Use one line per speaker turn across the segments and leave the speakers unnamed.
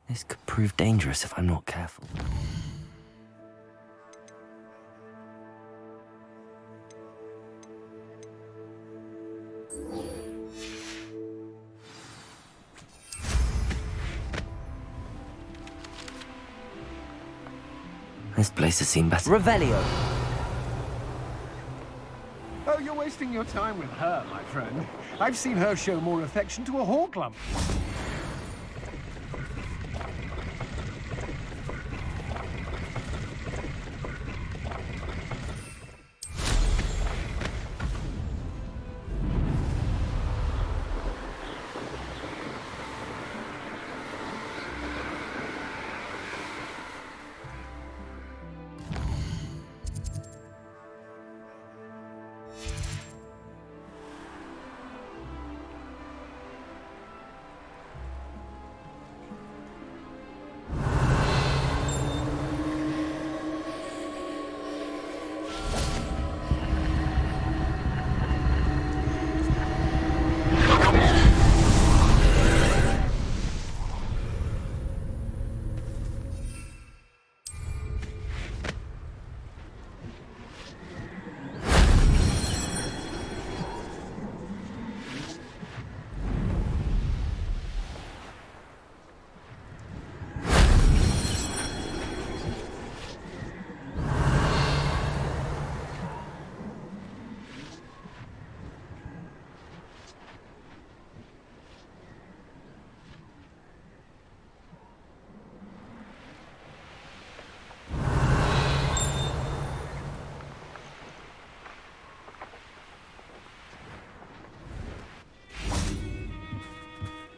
This could prove dangerous if I'm not careful. This place has seen better. Revelio!
Oh, you're wasting your time with her, my friend. I've seen her show more affection to a hawk lump.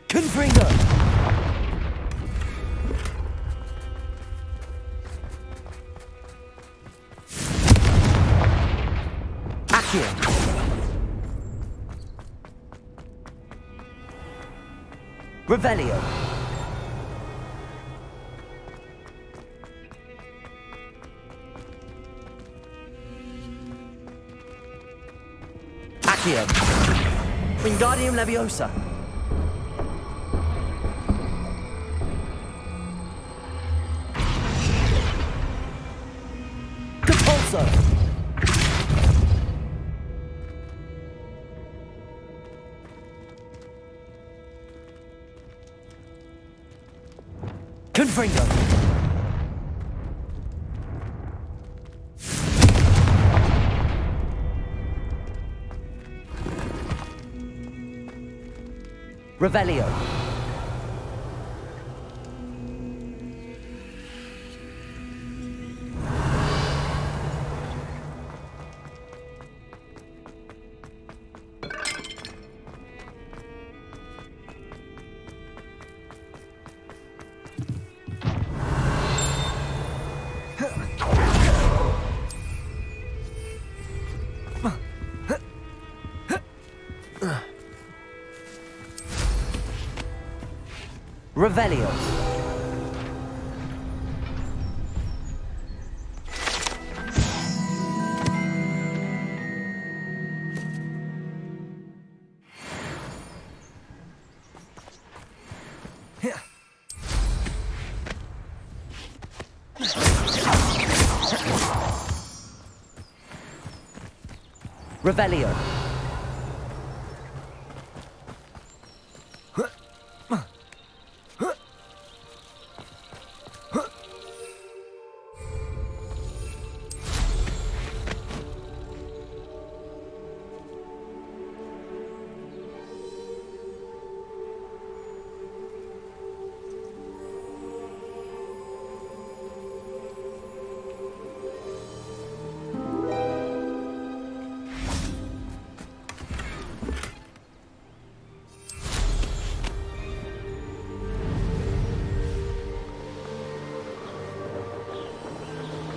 Confringo! Accio! Revelio! Accio! Wingardium Leviosa! Compulso! Confringo! Revelio! Revelio! Revelio!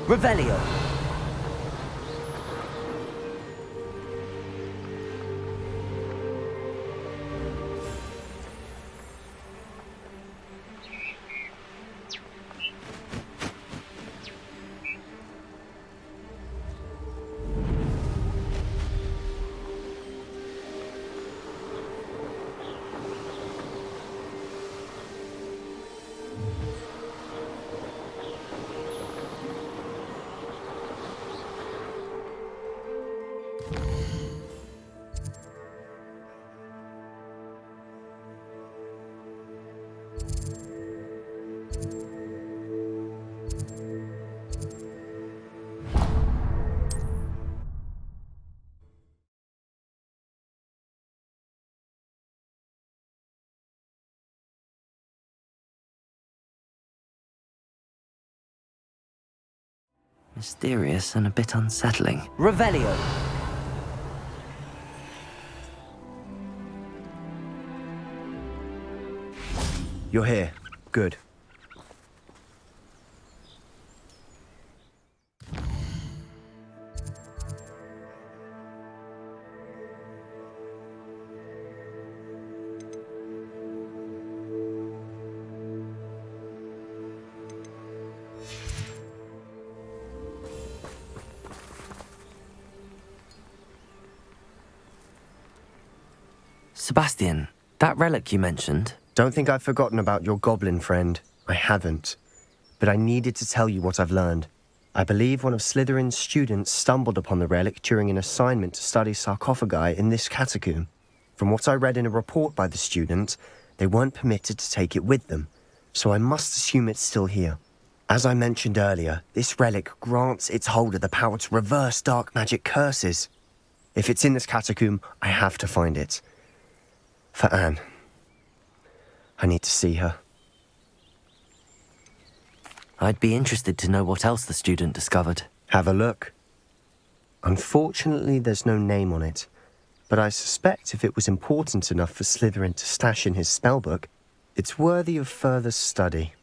Revelio!
Mysterious and a bit unsettling.
Revelio.
You're here. Good.
Sebastian, that relic you mentioned,
Don't think I've forgotten about your goblin friend. I haven't. But I needed to tell you what I've learned. I believe one of Slytherin's students stumbled upon the relic during an assignment to study sarcophagi in this catacomb. From what I read in a report by the student, they weren't permitted to take it with them, so I must assume it's still here. As I mentioned earlier, this relic grants its holder the power to reverse dark magic curses. If it's in this catacomb, I have to find it. For Anne. I need to see her.
I'd be interested to know what else the student discovered.
Have a look. Unfortunately, there's no name on it, but I suspect if it was important enough for Slytherin to stash in his spellbook, it's worthy of further study.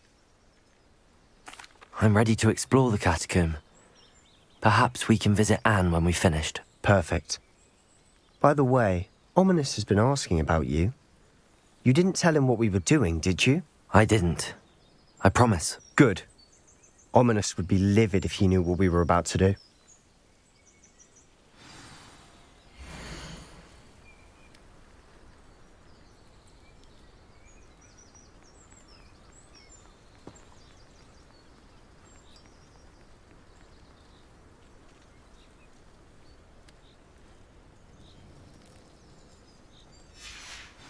I'm ready to explore the catacomb. Perhaps we can visit Anne when we've finished.
Perfect. By the way, Ominous has been asking about you. You didn't tell him what we were doing, did you?
I didn't. I promise.
Good. Ominous would be livid if he knew what we were about to do.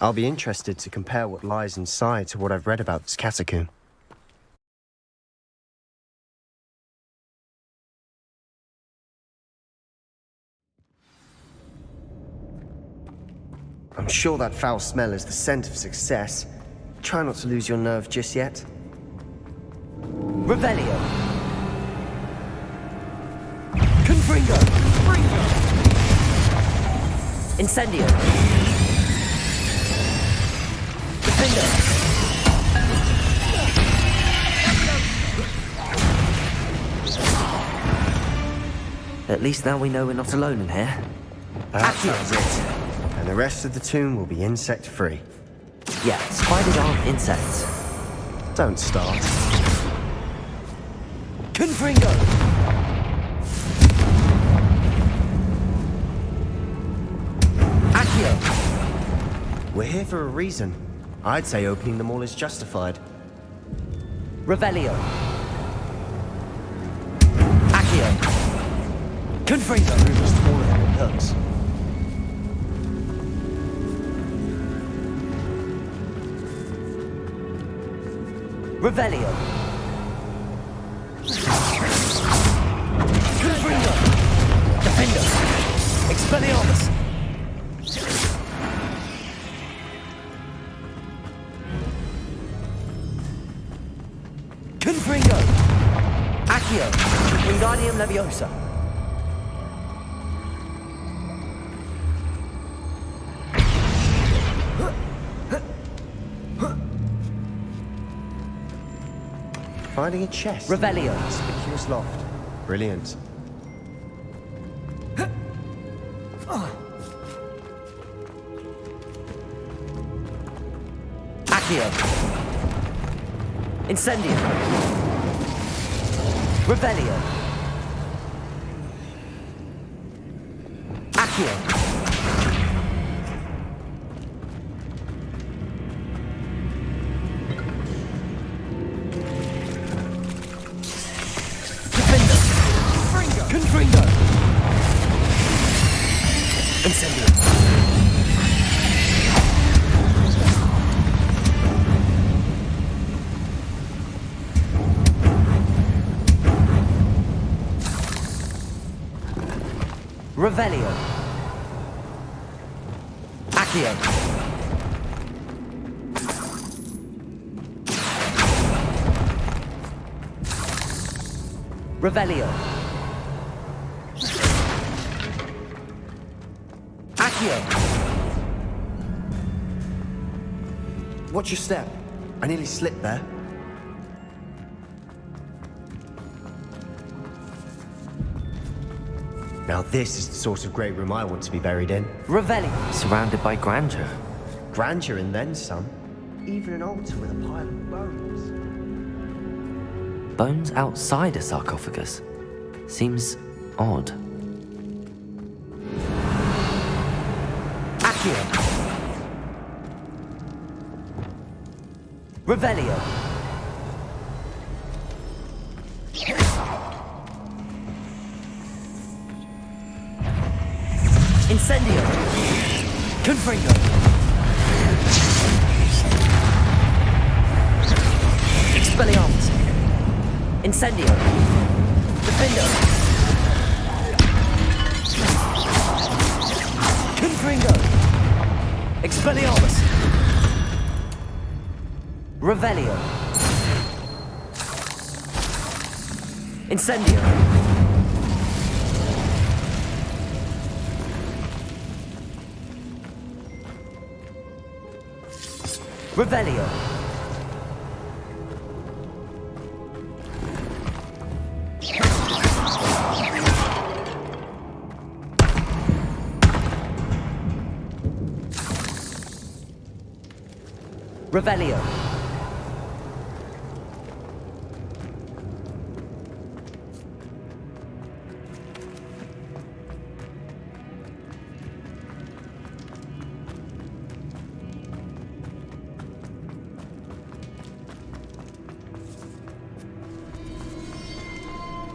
I'll be interested to compare what lies inside to what I've read about this catacomb. I'm sure that foul smell is the scent of success. Try not to lose your nerve just yet.
Revelio. Confringo. Incendio. Defender.
At least now we know we're not alone in here.
That sounds it. And the rest of the tomb will be insect-free.
Yeah, spiders aren't insects.
Don't start.
Confringo. Accio.
We're here for a reason. I'd say opening them all is justified.
Revelio. Accio. Confringo.
The room is smaller than it looks.
Revelio. Confringo. Defender. Expelliarmus. Confringo. Accio. Wingardium Leviosa.
Finding a chest.
Revelio.
Conspicuous loft. Brilliant.
Accio. Incendio. Revelio. Accio. Confringo. Incendio. Revelio. Accio. Revelio. Accio.
Watch your step. I nearly slipped there. Now this is the sort of great room I want to be buried in.
Revelio.
Surrounded by grandeur.
Grandeur and then some. Even an altar with a pile of bones.
Bones outside a sarcophagus. Seems odd.
Accio. Revelio. Incendio. Confringo. Expelliarmus. Incendio. Defendo. Confringo. Expelliarmus. Revelio. Incendio. Revelio. Revelio.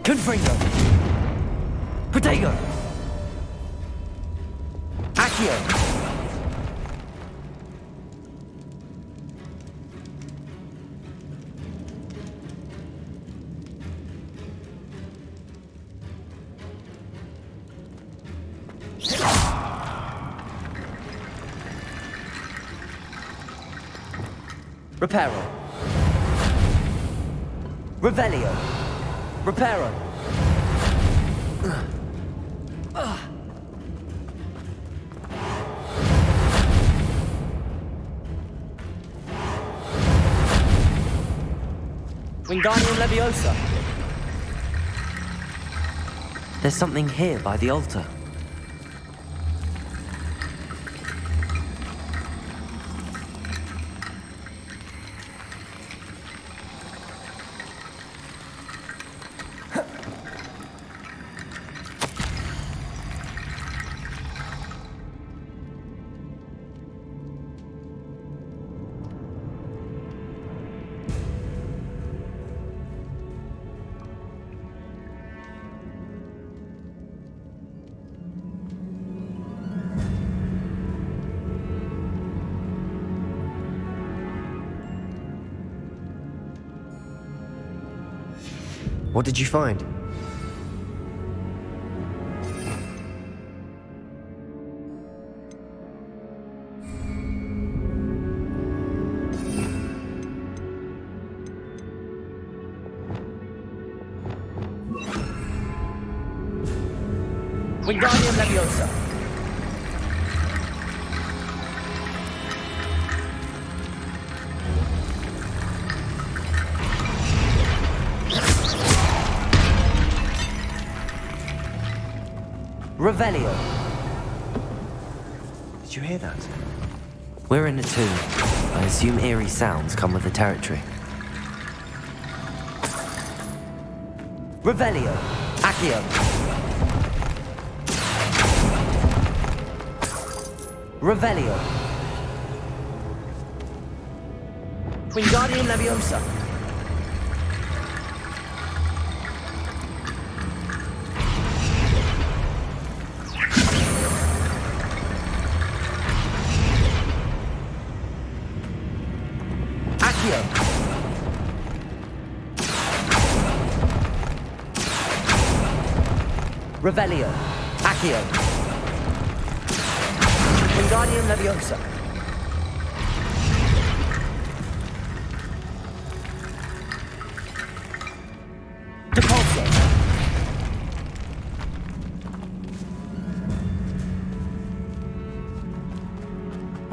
Confringo. Protego. Accio. Reparo. Revelio. Reparo. Wingardium Leviosa.
There's something here by the altar.
What did you find?
Wingardium Leviosa. Revelio.
Did you hear that?
We're in a tomb. I assume eerie sounds come with the territory.
Revelio. Accio. Revelio. Wingardium Leviosa. Accio. Revelio. Accio. Wingardium Leviosa. Depulso.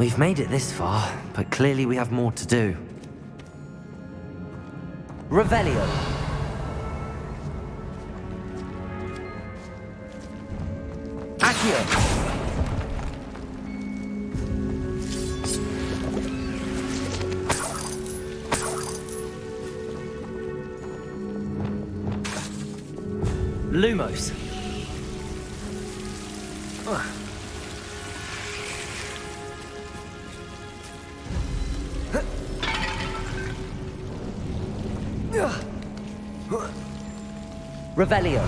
We've made it this far, but clearly we have more to do.
Revelio. Accio. Lumos. Revelio.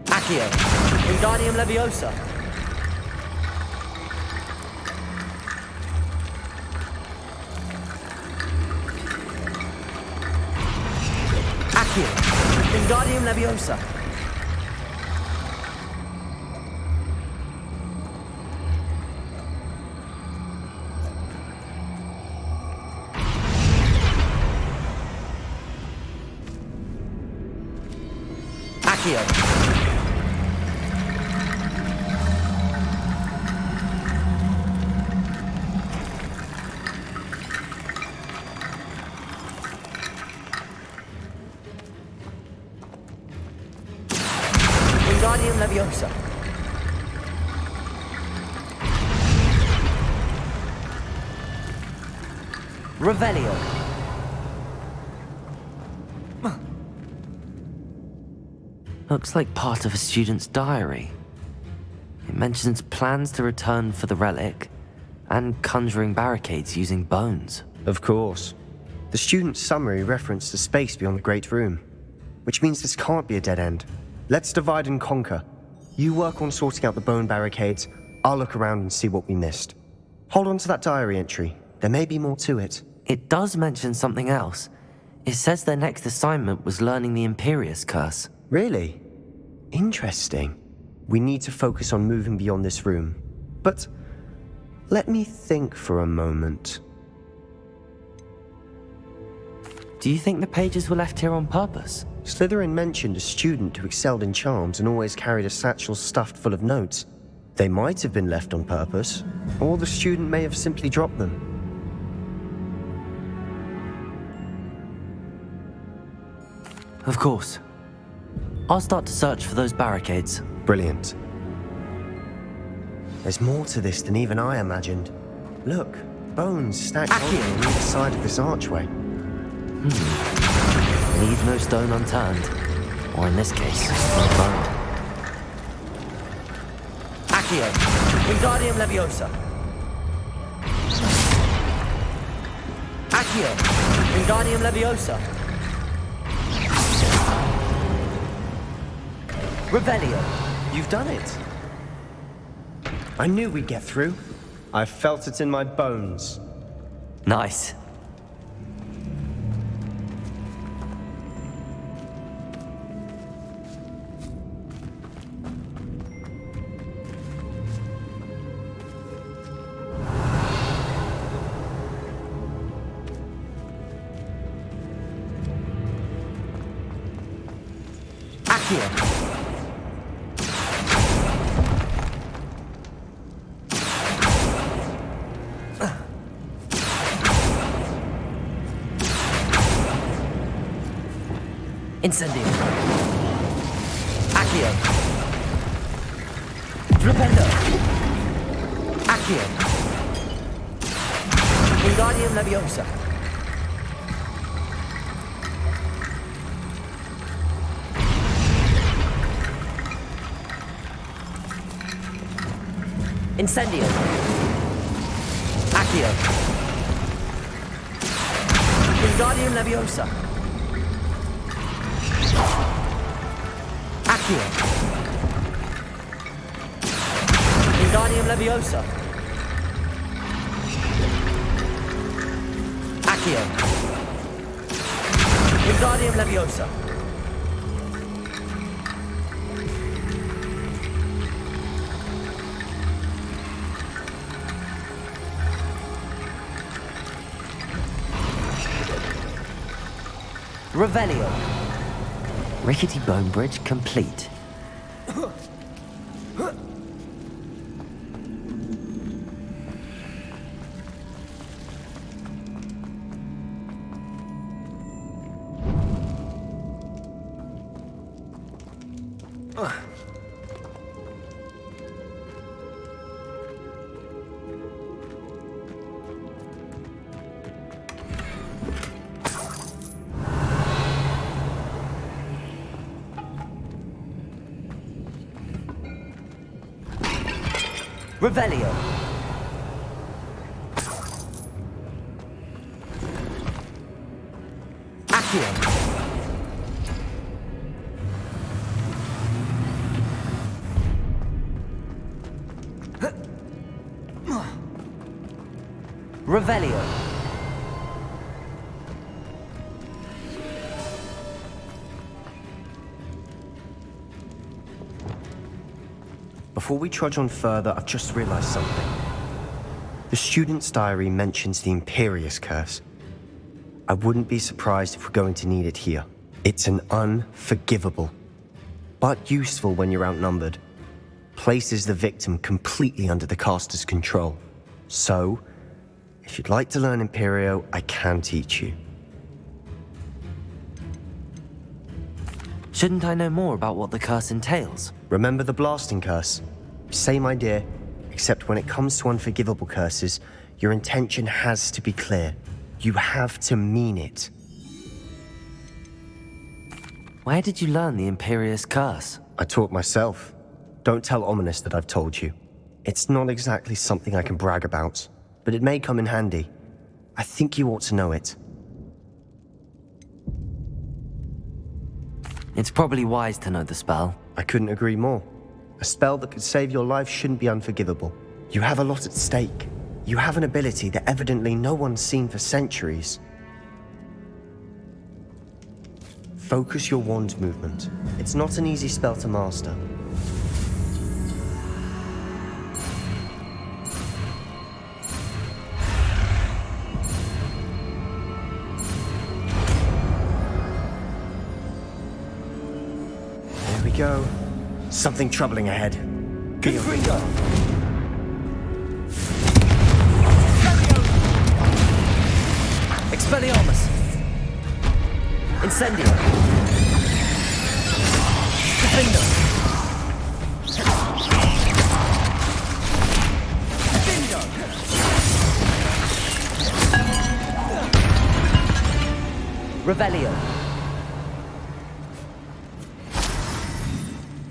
Accio. Wingardium Leviosa. Accio. Wingardium Leviosa. Accio. Wingardium Leviosa. Revelio.
Looks like part of a student's diary. It mentions plans to return for the relic and conjuring barricades using bones.
Of course. The student's summary referenced the space beyond the Great Room, which means this can't be a dead end. Let's divide and conquer. You work on sorting out the bone barricades, I'll look around and see what we missed. Hold on to that diary entry. There may be more to it.
It does mention something else. It says their next assignment was learning the Imperius Curse.
Really? Interesting. We need to focus on moving beyond this room. But let me think for a moment.
Do you think the pages were left here on purpose?
Slytherin mentioned a student who excelled in charms and always carried a satchel stuffed full of notes. They might have been left on purpose, or the student may have simply dropped them.
Of course. I'll start to search for those barricades.
Brilliant. There's more to this than even I imagined. Look, bones stacked on either side of this archway.
Leave no stone unturned. Or in this case, no bone.
Accio. Wingardium Leviosa. Accio. Wingardium Leviosa. Revelio.
You've done it. I knew we'd get through. I felt it in my bones.
Nice.
Accio. Incendio. Accio. Rependo. Accio. Wingardium Leviosa. Incendio. Accio. Wingardium Leviosa. Accio. Wingardium Leviosa. Accio. Wingardium Leviosa. Revelio.
Rickety bone bridge complete.
Revelio. Accio. Revelio.
Before we trudge on further, I've just realized something. The student's diary mentions the Imperious Curse. I wouldn't be surprised if we're going to need it here. It's an unforgivable, but useful when you're outnumbered. Places the victim completely under the caster's control. So, if you'd like to learn Imperio, I can teach you.
Shouldn't I know more about what the curse entails?
Remember the blasting curse? Same idea, except when it comes to unforgivable curses, your intention has to be clear. You have to mean it.
Where did you learn the Imperious Curse?
I taught myself. Don't tell Ominous that I've told you. It's not exactly something I can brag about, but it may come in handy. I think you ought to know it.
It's probably wise to know the spell.
I couldn't agree more. A spell that could save your life shouldn't be unforgivable. You have a lot at stake. You have an ability that evidently no one's seen for centuries. Focus your wand movement. It's not an easy spell to master. There we go. Something troubling ahead.
Confringo. Expelliarmus. Incendio. Defender. Revelio.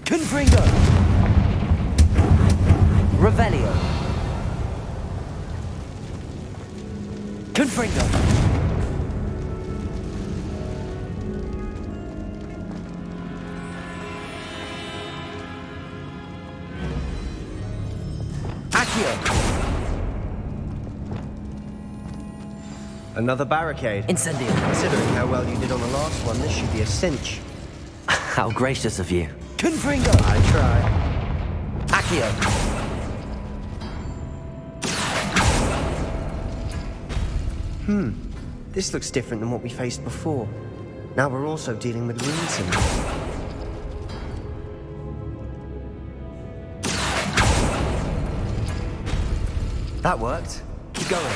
Confringo. Revelio. Confringo.
Another barricade.
Incendio.
Considering how well you did on the last one, this should be a cinch.
How gracious of you.
Confringo.
I try.
Accio.
This looks different than what we faced before. Now we're also dealing with Ryzen. That worked. Keep going.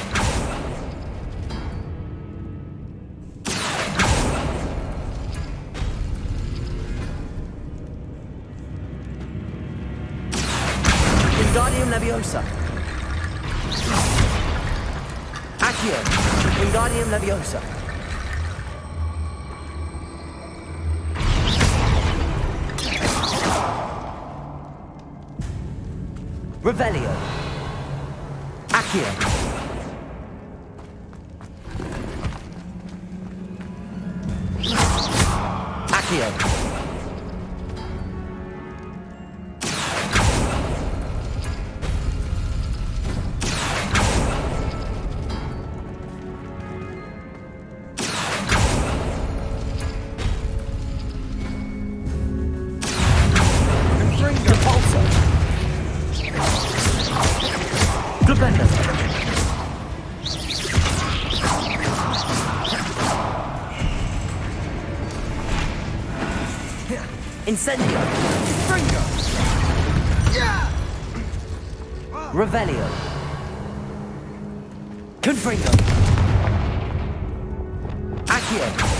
Wingardium Leviosa. Accio. Wingardium Leviosa. Revelio. Accio. Accio. Incendio.
Fringo! Yeah!
Revelio. Confringo. Accio.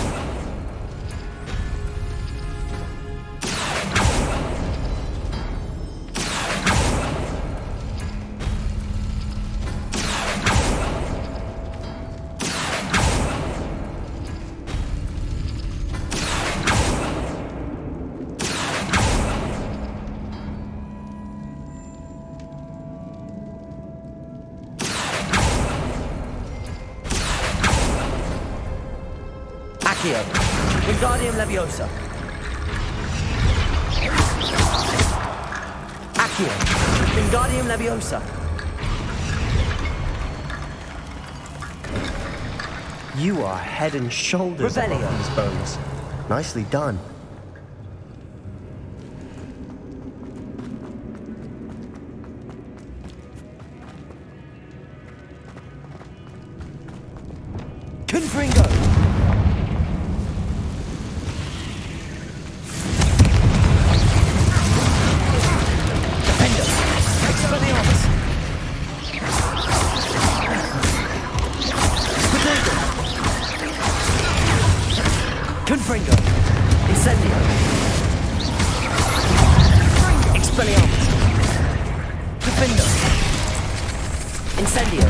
Accio. Wingardium Leviosa. Accio. Wingardium Leviosa.
You are head and shoulders
Revelio.
above these bones. Nicely done.
Confringo. Defender. Expelliarmus. Potato. Confringo. Incendio. Expelliarmus. Defender. Incendio.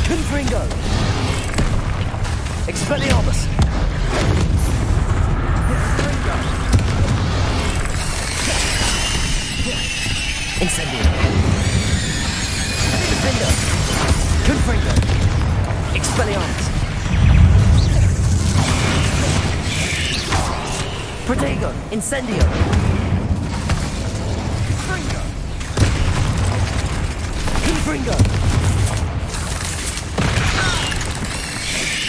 Confringo. Expelliarmus. Incendio. Defender. Confringo. Expelliarmus. Protego. Incendio. Confringo.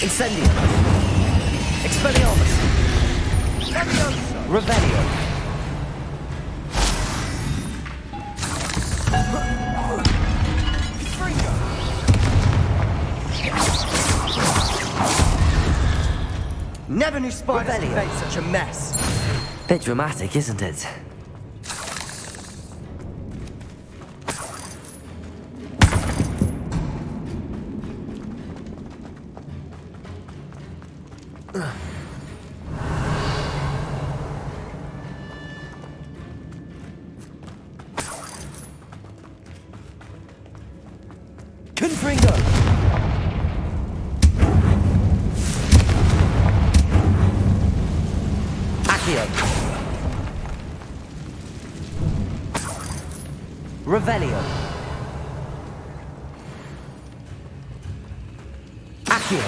Incendio. Expelliarmus. Revelio.
Never knew spiders could
Revelio.
make such a mess.
Bit dramatic, isn't it?
Confringo. Accio. Revelio. Accio.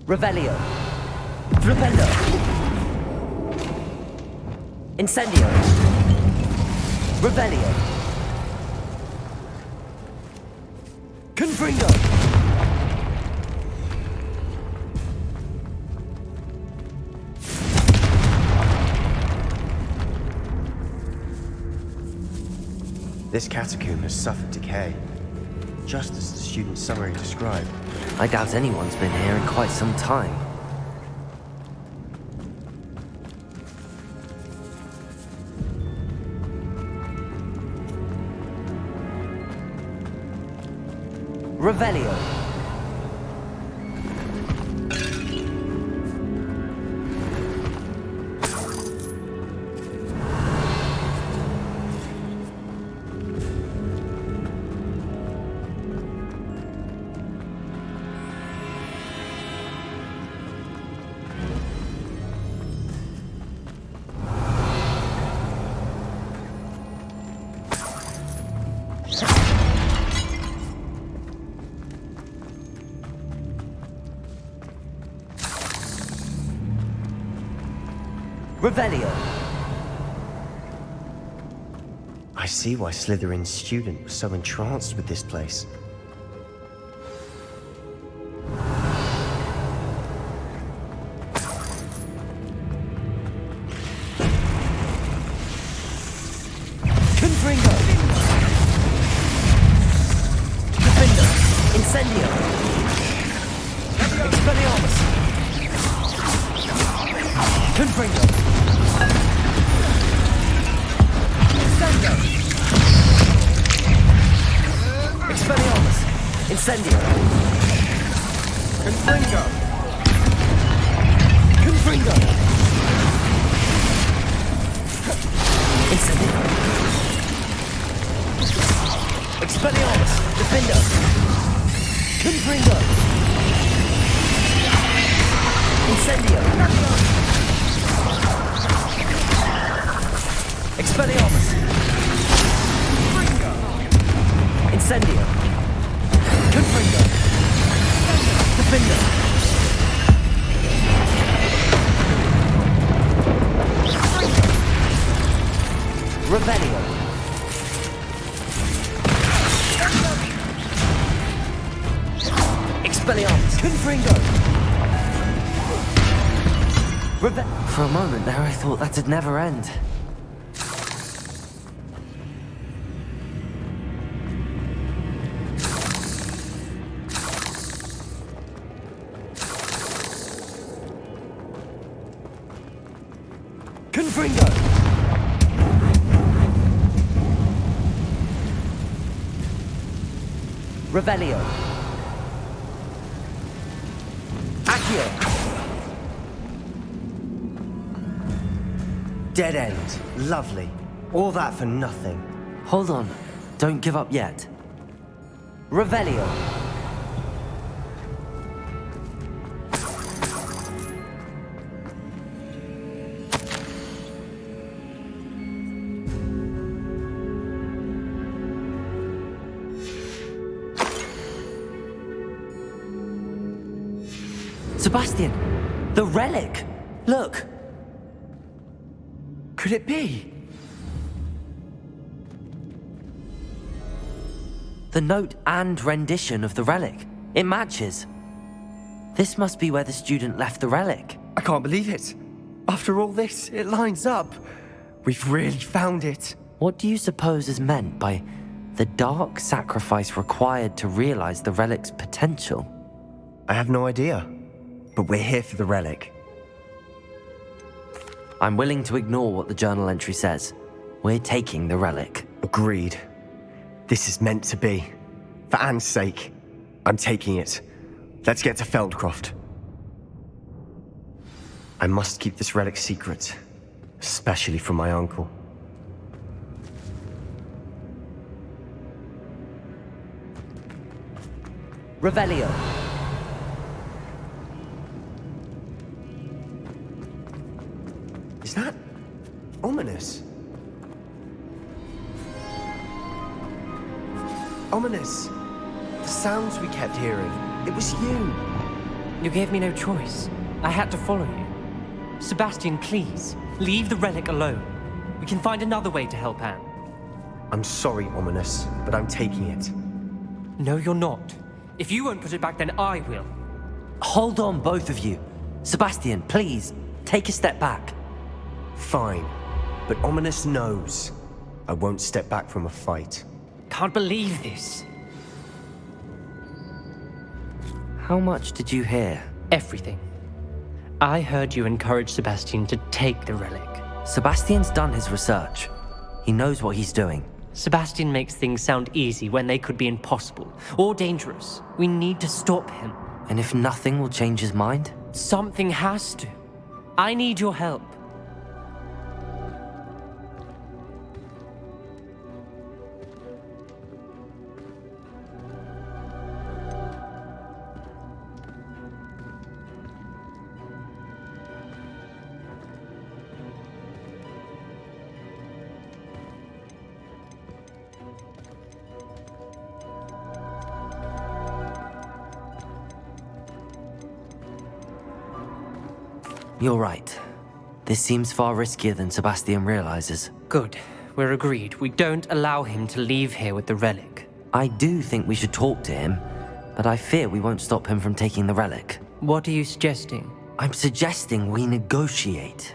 Revelio. Flipendo. Incendio. Revelio. Confringo.
This catacomb has suffered decay, just as the student's summary described.
I doubt anyone's been here in quite some time.
Revelio. Revelio.
I see why Slytherin's student was so entranced with this place.
Confringo. Confringo. Incendio. Expelliarmus. Incendio.
Confringo.
Confringo. Incendio. Expelliarmus. Defender. Confringo. Incendio. Expelliarmus. Incendio. Confringo. Defender. Revelio. Expelliarmus. Confringo.
For a moment there, I thought that'd never end.
Confringo. Revelio. Accio.
Dead end. Lovely. All that for nothing.
Hold on. Don't give up yet.
Revelio.
Sebastian! The relic! Look!
Could it be?
The note and rendition of the relic. It matches. This must be where the student left the relic.
I can't believe it. After all this, it lines up. We've really found it.
What do you suppose is meant by the dark sacrifice required to realize the relic's potential?
I have no idea. But we're here for the relic.
I'm willing to ignore what the journal entry says. We're taking the relic.
Agreed. This is meant to be. For Anne's sake, I'm taking it. Let's get to Feldcroft. I must keep this relic secret, especially from my uncle.
Revelio.
Is that ominous? Ominous. The sounds we kept hearing. It was you.
You gave me no choice. I had to follow you. Sebastian, please, leave the relic alone. We can find another way to help Anne.
I'm sorry, Ominous, but I'm taking it.
No, you're not. If you won't put it back, then I will.
Hold on, both of you. Sebastian, please, take a step back.
Fine, but Ominous knows I won't step back from a fight.
Can't believe this.
How much did you hear?
Everything. I heard you encourage Sebastian to take the relic.
Sebastian's done his research. He knows what he's doing.
Sebastian makes things sound easy when they could be impossible or dangerous. We need to stop him.
And if nothing will change his mind?
Something has to. I need your help.
You're right. This seems far riskier than Sebastian realizes.
Good. We're agreed. We don't allow him to leave here with the relic.
I do think we should talk to him, but I fear we won't stop him from taking the relic.
What are you suggesting?
I'm suggesting we negotiate.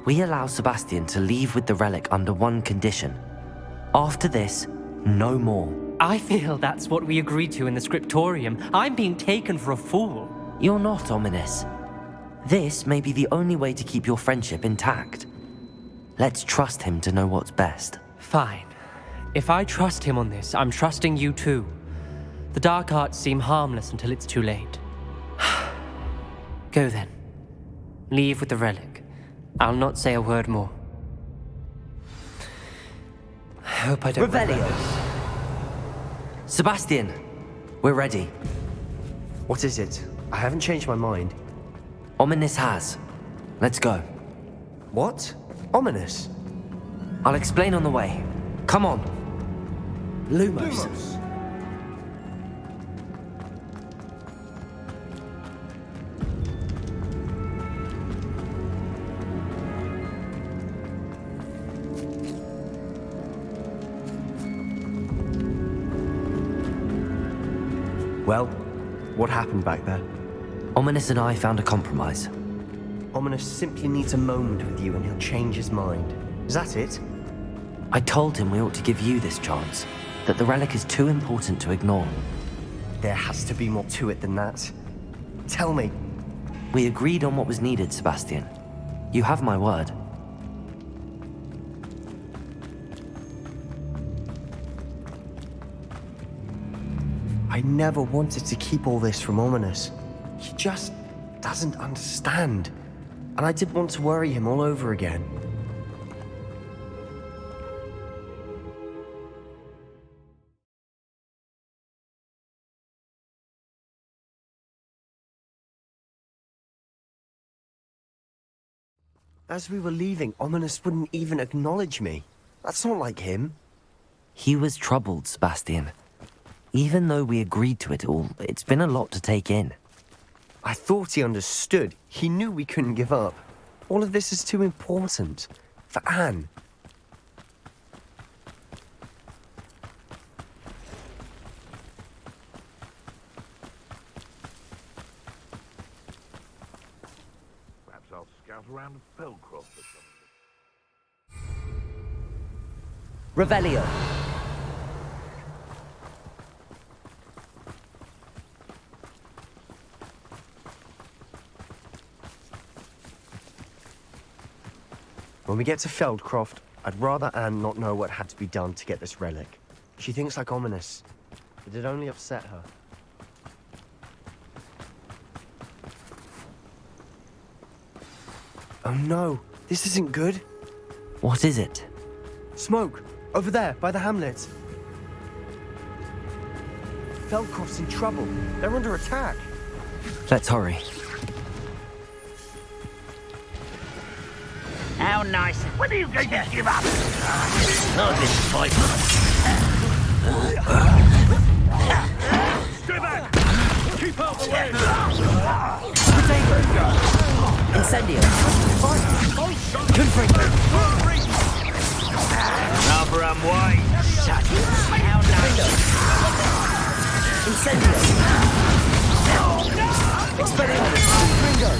We allow Sebastian to leave with the relic under one condition. After this, no more.
I feel that's what we agreed to in the scriptorium. I'm being taken for a fool.
You're not, Ominous. This may be the only way to keep your friendship intact. Let's trust him to know what's best.
Fine. If I trust him on this, I'm trusting you too. The dark arts seem harmless until it's too late. Go then. Leave with the relic. I'll not say a word more. I hope I don't regret
Revelio.
this.
Sebastian, we're ready.
What is it? I haven't changed my mind.
Ominous has. Let's go.
What? Ominous?
I'll explain on the way. Come on.
Lumos. Well, what happened back there?
Ominous and I found a compromise.
Ominous simply needs a moment with you and he'll change his mind. Is that it?
I told him we ought to give you this chance, that the relic is too important to ignore.
There has to be more to it than that. Tell me.
We agreed on what was needed, Sebastian. You have my word.
I never wanted to keep all this from Ominous. He just doesn't understand. And I didn't want to worry him all over again. As we were leaving, Ominous wouldn't even acknowledge me. That's not like him.
He was troubled, Sebastian. Even though we agreed to it all, it's been a lot to take in.
I thought he understood. He knew we couldn't give up. All of this is too important. For Anne.
Perhaps I'll scout around Feldcroft or something.
Revelio.
When we get to Feldcroft, I'd rather Anne not know what had to be done to get this relic. She thinks like Ominous. It'd only upset her. Oh no, this isn't good.
What is it?
Smoke! Over there, by the hamlet. Feldcroft's in trouble. They're under attack.
Let's hurry.
How nice.
When are you going to give up?
Not this fight.
Stay back! Keep out the way!
Incendio.
Rubber and white. How nice.
Incendio. Expelliarmus. Gringo.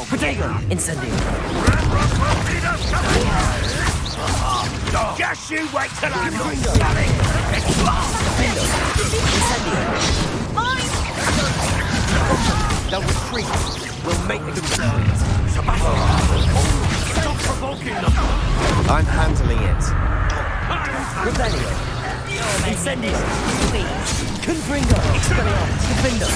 Protego. Incendio.
Just you wait till I'm
They'll retreat. We'll make the concerns.
Stop provoking them!
I'm handling it.
Revelio. Incendio. Confringo. Expelliarmus. Defendo.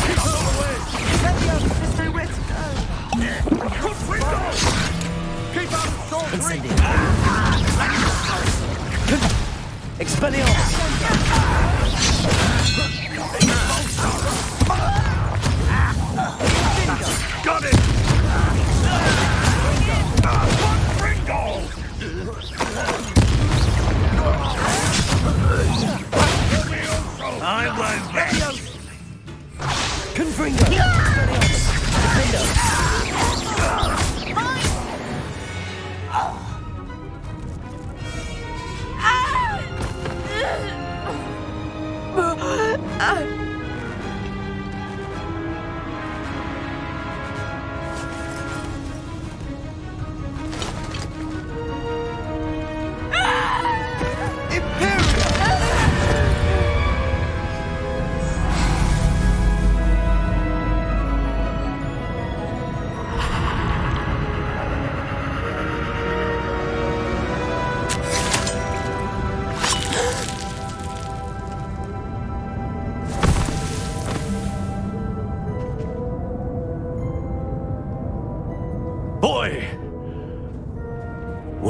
Keep out of short reach!
Incendio. Expelliarmus.
Got it!
I won't bet.
Confringo. Expelliarmus. Defendo.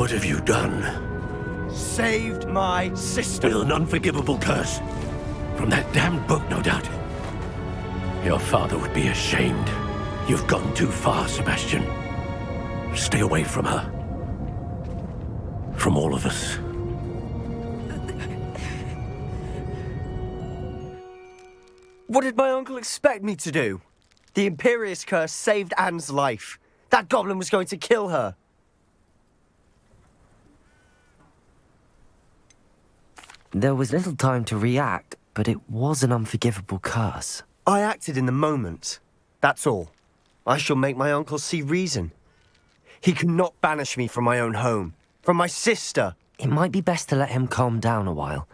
What have you done?
Saved my sister.
With an unforgivable curse. From that damned book, no doubt. Your father would be ashamed. You've gone too far, Sebastian. Stay away from her. From all of us.
What did my uncle expect me to do? The Imperious curse saved Anne's life. That goblin was going to kill her.
There was little time to react, but it was an unforgivable curse.
I acted in the moment. That's all. I shall make my uncle see reason. He cannot banish me from my own home, from my sister.
It might be best to let him calm down a while.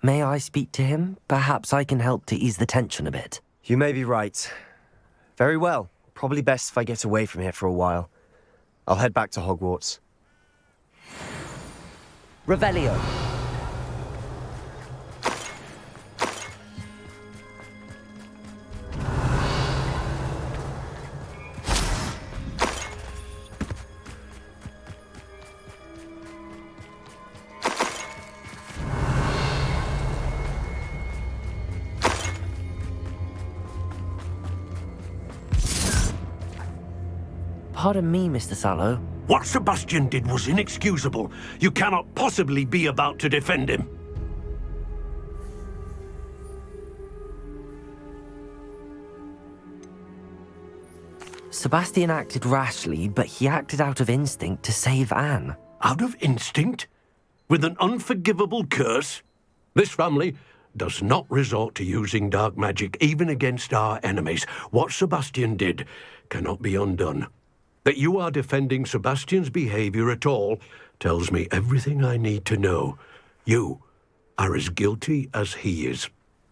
May I speak to him? Perhaps I can help to ease the tension a bit.
You may be right. Very well. Probably best if I get away from here for a while. I'll head back to Hogwarts.
Revelio.
Pardon me, Mr. Sallow.
What Sebastian did was inexcusable. You cannot possibly be about to defend him.
Sebastian acted rashly, but he acted out of instinct to save Anne.
Out of instinct? With an unforgivable curse? This family does not resort to using dark magic even against our enemies. What Sebastian did cannot be undone. That you are defending Sebastian's behavior at all tells me everything I need to know. You are as guilty as he is.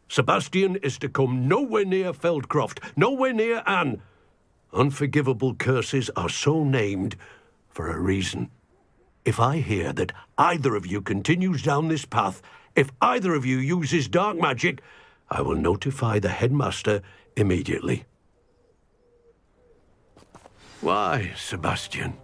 Sebastian is to come nowhere near Feldcroft, nowhere near Anne. Unforgivable curses are so named for a reason. If I hear that either of you continues down this path, if either of you uses dark magic, I will notify the headmaster immediately. Why, Sebastian?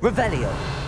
Revelio.